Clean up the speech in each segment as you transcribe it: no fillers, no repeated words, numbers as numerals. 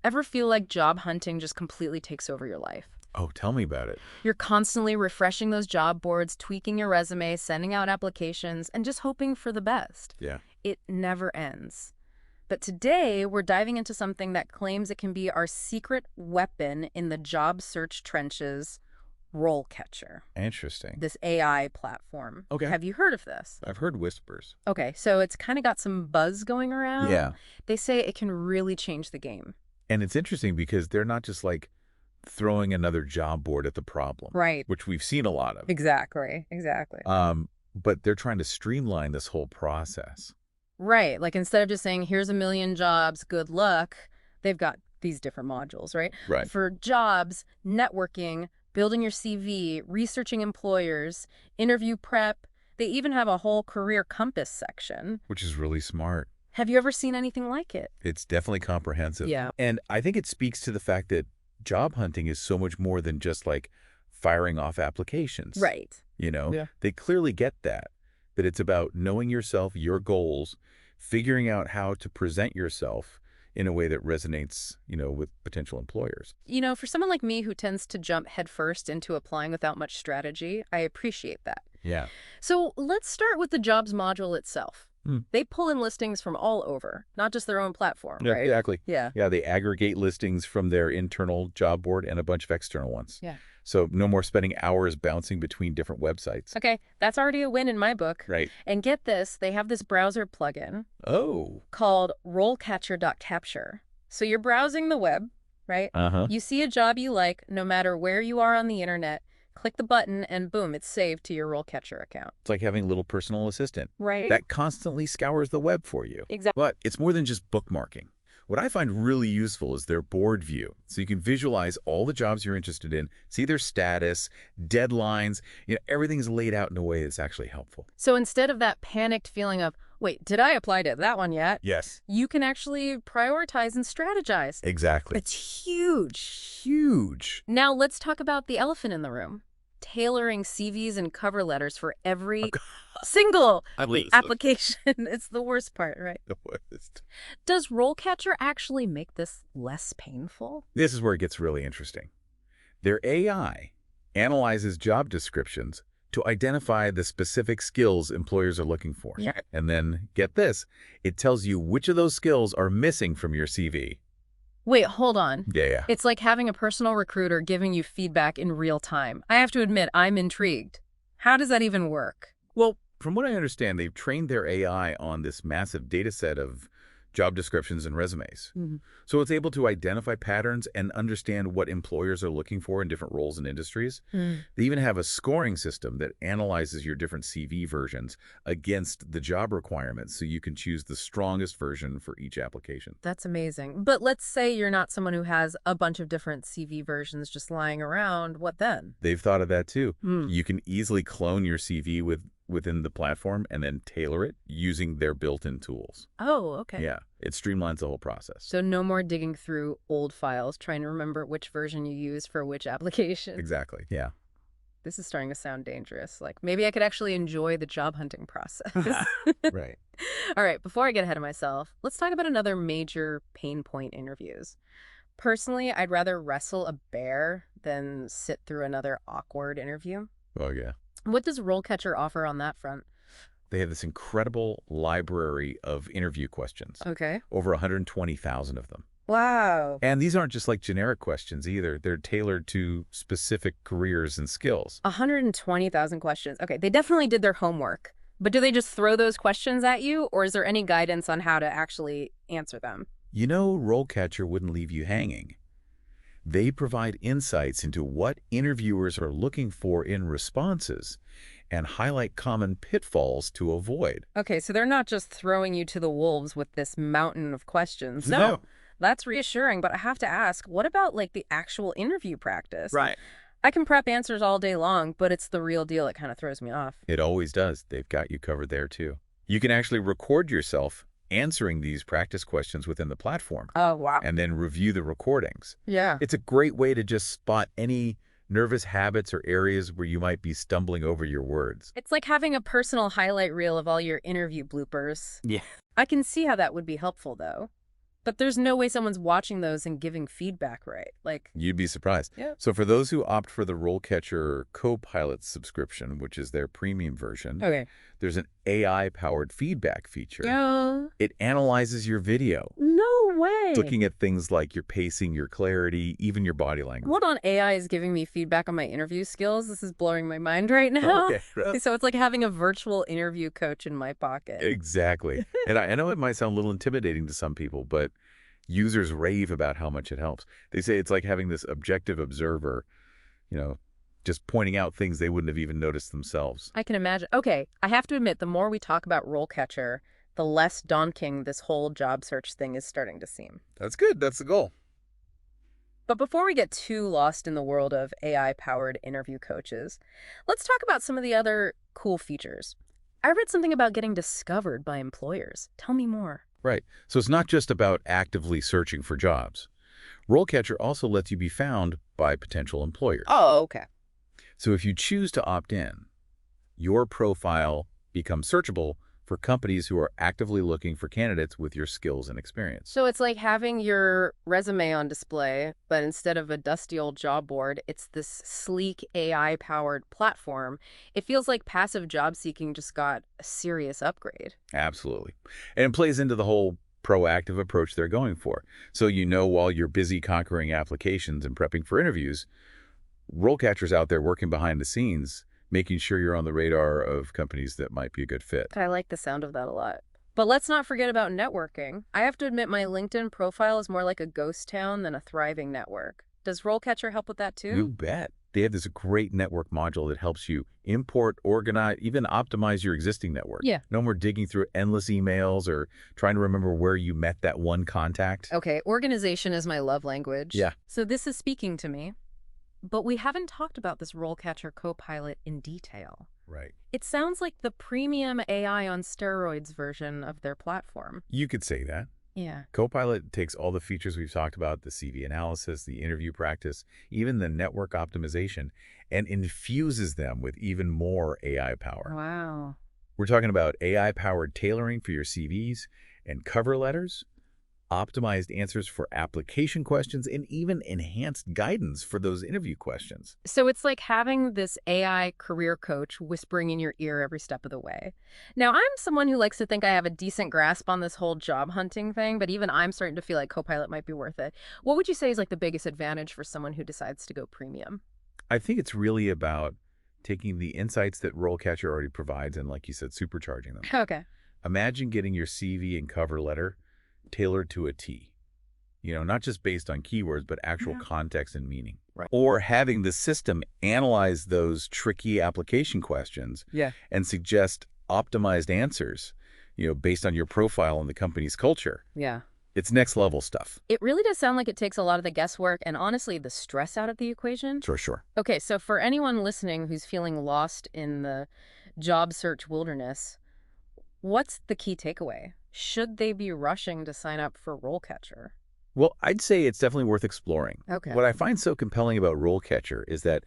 Ever feel like job hunting just completely takes over your life? Oh, tell me about it. You're constantly refreshing those job boards, tweaking your resume, sending out applications, and just hoping for the best. Yeah. It never ends. But today, we're diving into something that claims it can be our secret weapon in the job search trenches, RoleCatcher, Interesting. this AI platform. Okay. Have you heard of this? I've heard whispers. Okay, so it's kind of got some buzz going around. Yeah. They say it can really change the game. And it's interesting because they're not just like throwing another job board at the problem, Right. which we've seen a lot of. Exactly. But they're trying to streamline this whole process. Right. Like instead of just saying, here's a million jobs, good luck, they've got these different modules, right? Right. For jobs, networking, building your CV, researching employers, interview prep. They even have a whole career compass section. Which is really smart. Have you ever seen anything like it? It's definitely comprehensive. Yeah. And I think it speaks to the fact that job hunting is so much more than just like firing off applications. Right. You know, Yeah. They clearly get that it's about knowing yourself, your goals, figuring out how to present yourself in a way that resonates, with potential employers. For someone like me who tends to jump headfirst into applying without much strategy, I appreciate that. Yeah. So let's start with the jobs module itself. Hmm. They pull in listings from all over, not just their own platform, Yeah, right? exactly. Yeah. Yeah, they aggregate listings from their internal job board and a bunch of external ones. Yeah. So no more spending hours bouncing between different websites. Okay, that's already a win in my book. Right. And get this, they have this browser plugin Oh. called RoleCatcher.capture. So you're browsing the web, right? Uh-huh. You see a job you like, no matter where you are on the internet, click the button, and boom, it's saved to your RoleCatcher account. It's like having a little personal assistant Right. that constantly scours the web for you. Exactly. But it's more than just bookmarking. What I find really useful is their board view. So you can visualize all the jobs you're interested in, see their status, deadlines, everything's laid out in a way that's actually helpful. So instead of that panicked feeling of, wait, did I apply to that one yet? Yes. You can actually prioritize and strategize. Exactly. It's huge. Huge. Now let's talk about the elephant in the room. Tailoring CVs and cover letters for every single application. It's the worst part, right? The worst. Does RoleCatcher actually make this less painful? This is where it gets really interesting. Their AI analyzes job descriptions to identify the specific skills employers are looking for. Yeah. And then, get this, it tells you which of those skills are missing from your CV. Wait, hold on. Yeah. It's like having a personal recruiter giving you feedback in real time. I have to admit, I'm intrigued. How does that even work? Well, from what I understand, they've trained their AI on this massive data set of job descriptions and resumes. Mm-hmm. So it's able to identify patterns and understand what employers are looking for in different roles and industries. Mm. They even have a scoring system that analyzes your different CV versions against the job requirements so you can choose the strongest version for each application. That's amazing. But let's say you're not someone who has a bunch of different CV versions just lying around. What then? They've thought of that too. Mm. You can easily clone your CV within the platform and then tailor it using their built-in tools. Oh, okay. Yeah, it streamlines the whole process. So no more digging through old files, trying to remember which version you use for which application. Exactly, yeah. This is starting to sound dangerous. Like, maybe I could actually enjoy the job hunting process. Right. All right, before I get ahead of myself, let's talk about another major pain point interviews. Personally, I'd rather wrestle a bear than sit through another awkward interview. Oh, yeah. What does RoleCatcher offer on that front? They have this incredible library of interview questions. Okay. Over 120,000 of them. Wow. And these aren't just like generic questions either. They're tailored to specific careers and skills. 120,000 questions. Okay, they definitely did their homework. But do they just throw those questions at you, or is there any guidance on how to actually answer them? RoleCatcher wouldn't leave you hanging. They provide insights into what interviewers are looking for in responses and highlight common pitfalls to avoid. Okay, so they're not just throwing you to the wolves with this mountain of questions. No. That's reassuring, but I have to ask, what about like the actual interview practice? Right. I can prep answers all day long, but it's the real deal that kind of throws me off. It always does. They've got you covered there too. You can actually record yourself answering these practice questions within the platform. Oh, wow. And then review the recordings. Yeah. It's a great way to just spot any nervous habits or areas where you might be stumbling over your words. It's like having a personal highlight reel of all your interview bloopers. Yeah. I can see how that would be helpful, though. But there's no way someone's watching those and giving feedback, right? Like, You'd be surprised. yeah. So for those who opt for the RoleCatcher Copilot subscription, which is their premium version, Okay. there's an AI-powered feedback feature. Yeah. It analyzes your video, No way. looking at things like your pacing, your clarity, even your body language. Hold on, AI is giving me feedback on my interview skills. This is blowing my mind right now. Okay. So it's like having a virtual interview coach in my pocket. Exactly. And I know it might sound a little intimidating to some people, but users rave about how much it helps. They say it's like having this objective observer, just pointing out things they wouldn't have even noticed themselves. I can imagine. Okay, I have to admit, the more we talk about RoleCatcher, the less daunting this whole job search thing is starting to seem. That's good. That's the goal. But before we get too lost in the world of AI-powered interview coaches, let's talk about some of the other cool features. I read something about getting discovered by employers. Tell me more. Right. So it's not just about actively searching for jobs. RoleCatcher also lets you be found by potential employers. Oh, okay. So if you choose to opt in, your profile becomes searchable for companies who are actively looking for candidates with your skills and experience. So it's like having your resume on display, but instead of a dusty old job board, it's this sleek AI-powered platform. It feels like passive job seeking just got a serious upgrade. Absolutely. And it plays into the whole proactive approach they're going for. So while you're busy conquering applications and prepping for interviews, RoleCatcher's out there working behind the scenes, making sure you're on the radar of companies that might be a good fit. I like the sound of that a lot. But let's not forget about networking. I have to admit my LinkedIn profile is more like a ghost town than a thriving network. Does RoleCatcher help with that too? You bet. They have this great network module that helps you import, organize, even optimize your existing network. Yeah. No more digging through endless emails or trying to remember where you met that one contact. Okay, organization is my love language. Yeah. So this is speaking to me. But we haven't talked about this RoleCatcher Copilot in detail. Right. It sounds like the premium AI on steroids version of their platform. You could say that. Yeah. Copilot takes all the features we've talked about, the CV analysis, the interview practice, even the network optimization, and infuses them with even more AI power. Wow. We're talking about AI-powered tailoring for your CVs and cover letters, optimized answers for application questions, and even enhanced guidance for those interview questions. So it's like having this AI career coach whispering in your ear every step of the way. Now, I'm someone who likes to think I have a decent grasp on this whole job hunting thing, but even I'm starting to feel like Copilot might be worth it. What would you say is like the biggest advantage for someone who decides to go premium? I think it's really about taking the insights that RoleCatcher already provides and, like you said, supercharging them. Okay. Imagine getting your CV and cover letter tailored to a T. Not just based on keywords, but actual context and meaning. Right. Or having the system analyze those tricky application questions and suggest optimized answers, based on your profile and the company's culture. Yeah. It's next level stuff. It really does sound like it takes a lot of the guesswork and honestly the stress out of the equation. For sure. Okay, so for anyone listening who's feeling lost in the job search wilderness, what's the key takeaway? Should they be rushing to sign up for RoleCatcher? Well, I'd say it's definitely worth exploring. Okay. What I find so compelling about RoleCatcher is that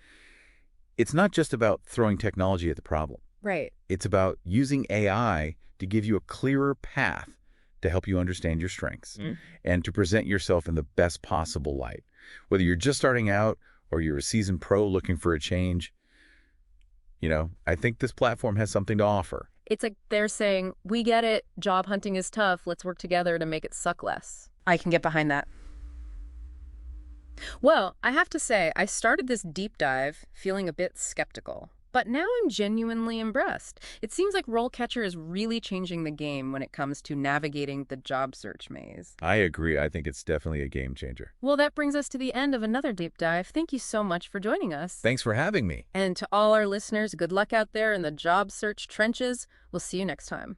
it's not just about throwing technology at the problem. Right. It's about using AI to give you a clearer path to help you understand your strengths and to present yourself in the best possible light. Whether you're just starting out or you're a seasoned pro looking for a change, I think this platform has something to offer. It's like they're saying, we get it, job hunting is tough, let's work together to make it suck less. I can get behind that. Well, I have to say, I started this deep dive feeling a bit skeptical, but now I'm genuinely impressed. It seems like RoleCatcher is really changing the game when it comes to navigating the job search maze. I agree. I think it's definitely a game changer. Well, that brings us to the end of another deep dive. Thank you so much for joining us. Thanks for having me. And to all our listeners, good luck out there in the job search trenches. We'll see you next time.